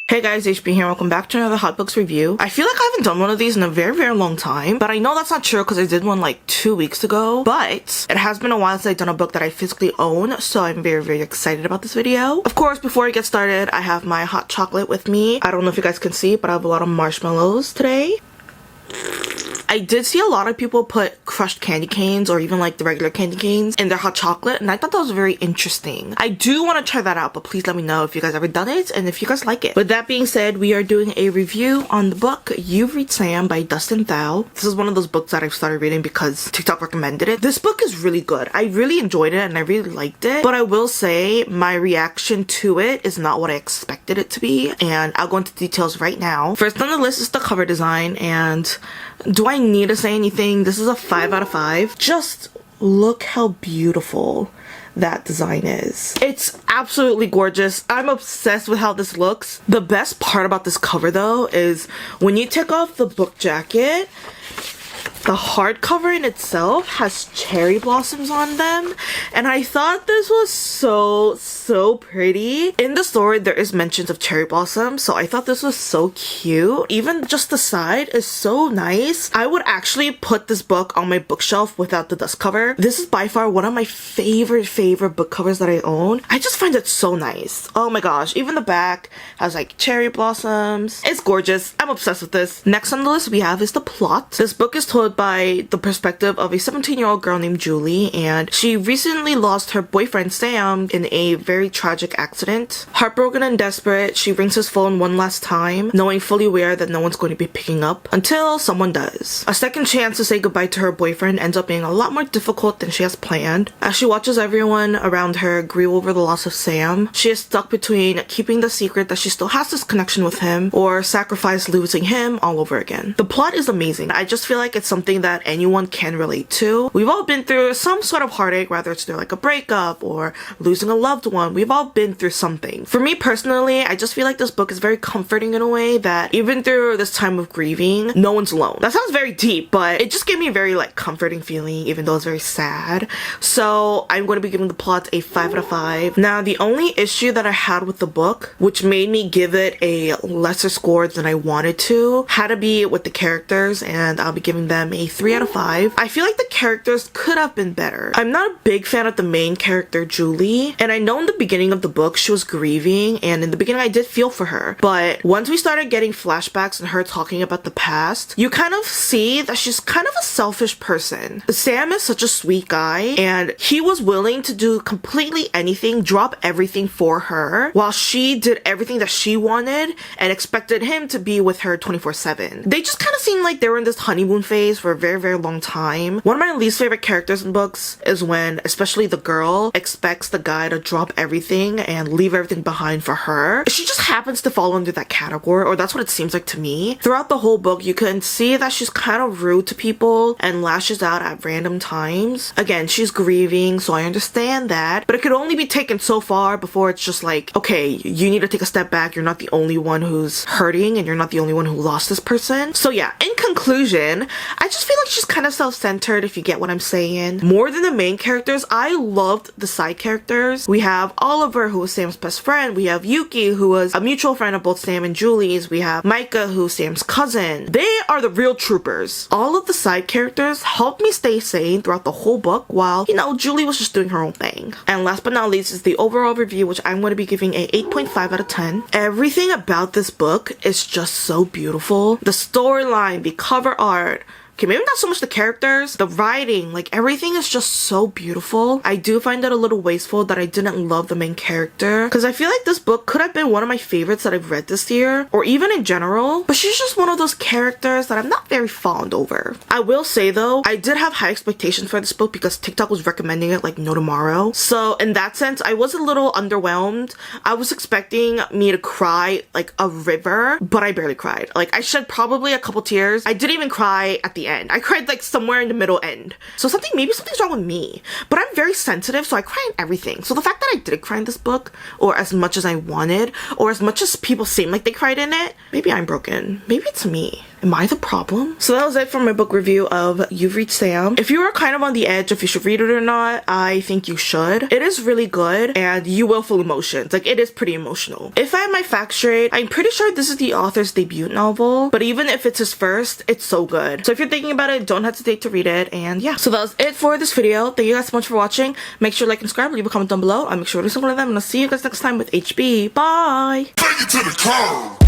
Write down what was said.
Hey guys, HB here. Welcome back to another Hot Books review. I feel like I haven't done one of these in a very long time, but I know that's not true because I did one like 2 weeks ago, but it has been a while since I've done a book that I physically own, so I'm very excited about this video. Of course, before I get started, I have my hot chocolate with me. I don't know if you guys can see, but I have a lot of marshmallows today. I did see a lot of people put crushed candy canes or even like the regular candy canes in their hot chocolate, and I thought that was very interesting. I do want to try that out, but please let me know if you guys ever done it and if you guys like it. With that being said, we are doing a review on the book You Read Sam by Dustin Thau. This is one of those books that I've started reading because TikTok recommended it. This book is really good. I really enjoyed it and I really liked it, but I will say my reaction to it is not what I expected it to be, and I'll go into details right now. First on the list is the cover design, and do I need to say anything? This is a 5 out of 5. Just look how beautiful that design is. It's absolutely gorgeous. I'm obsessed with how this looks. The best part about this cover though is when you take off the book jacket, the hardcover in itself has cherry blossoms on them, and I thought this was so pretty. In the story, there is mentions of cherry blossoms, so I thought this was so cute. Even just the side is so nice. I would actually put this book on my bookshelf without the dust cover. This is by far one of my favorite book covers that I own. I just find it so nice. Oh my gosh, even the back has like cherry blossoms. It's gorgeous. I'm obsessed with this. Next on the list we have is the plot. This book is told by the perspective of a 17-year-old girl named Julie, and she recently lost her boyfriend Sam in a very tragic accident. Heartbroken and desperate, she rings his phone one last time, knowing fully aware that no one's going to be picking up until someone does. A second chance to say goodbye to her boyfriend ends up being a lot more difficult than she has planned. As she watches everyone around her grieve over the loss of Sam, she is stuck between keeping the secret that she still has this connection with him or sacrifice losing him all over again. The plot is amazing. I just feel like it's something that anyone can relate to. We've all been through some sort of heartache, whether it's through like a breakup or losing a loved one. We've all been through something. For me personally, I just feel like this book is very comforting in a way that even through this time of grieving, no one's alone. That sounds very deep, but it just gave me a very like comforting feeling, even though it's very sad. So I'm going to be giving the plot a 5 out of 5. Now, the only issue that I had with the book, which made me give it a lesser score than I wanted to, had to be with the characters, and I'll be giving them a 3 out of 5. I feel like the characters could have been better. I'm not a big fan of the main character, Julie, and I know in the beginning of the book she was grieving, and in the beginning I did feel for her, but once we started getting flashbacks and her talking about the past, you kind of see that she's kind of a selfish person. Sam is such a sweet guy, and he was willing to do completely anything, drop everything for her, while she did everything that she wanted and expected him to be with her 24/7. They just kind of seemed like they were in this honeymoon phase for a very long time. One of my least favorite characters in books is when, especially the girl, expects the guy to drop everything and leave everything behind for her. She just happens to fall under that category, or that's what it seems like to me. Throughout the whole book, you can see that she's kind of rude to people and lashes out at random times. Again, she's grieving, so I understand that, but it could only be taken so far before it's just like, okay, you need to take a step back. You're not the only one who's hurting, and you're not the only one who lost this person. So yeah, in conclusion, I just feel like she's kind of self-centered, if you get what I'm saying. More than the main characters, I loved the side characters. We have Oliver, who was Sam's best friend. We have Yuki, who was a mutual friend of both Sam and Julie's. We have Micah, who's Sam's cousin. They are the real troopers. All of the side characters helped me stay sane throughout the whole book while, you know, Julie was just doing her own thing. And last but not least is the overall review, which I'm going to be giving a 8.5 out of 10. Everything about this book is just so beautiful. The storyline, the cover art, okay, maybe not so much the characters, the writing, like everything is just so beautiful. I do find it a little wasteful that I didn't love the main character, because I feel like this book could have been one of my favorites that I've read this year, or even in general, but she's just one of those characters that I'm not very fond over. I will say though, I did have high expectations for this book because TikTok was recommending it like no tomorrow. So in that sense, I was a little underwhelmed. I was expecting me to cry like a river, but I barely cried. Like I shed probably a couple tears. I didn't even cry at the end. I cried like somewhere in the middle end. So maybe something's wrong with me. But I'm very sensitive, so I cry in everything. So the fact that I didn't cry in this book, or as much as I wanted, or as much as people seem like they cried in it, maybe I'm broken. Maybe it's me. Am I the problem? So that was it for my book review of You've Reached Sam. If you are kind of on the edge if you should read it or not, I think you should. It is really good and you will feel emotions. Like, it is pretty emotional. If I have my facts straight, I'm pretty sure this is the author's debut novel, but even if it's his first, it's so good. So if you're thinking about it, don't hesitate to read it. And yeah, so that was it for this video. Thank you guys so much for watching. Make sure to like and subscribe, leave a comment down below. I'll make sure to listen to one of them, and I'll see you guys next time with HB. Bye! Take it to the curb.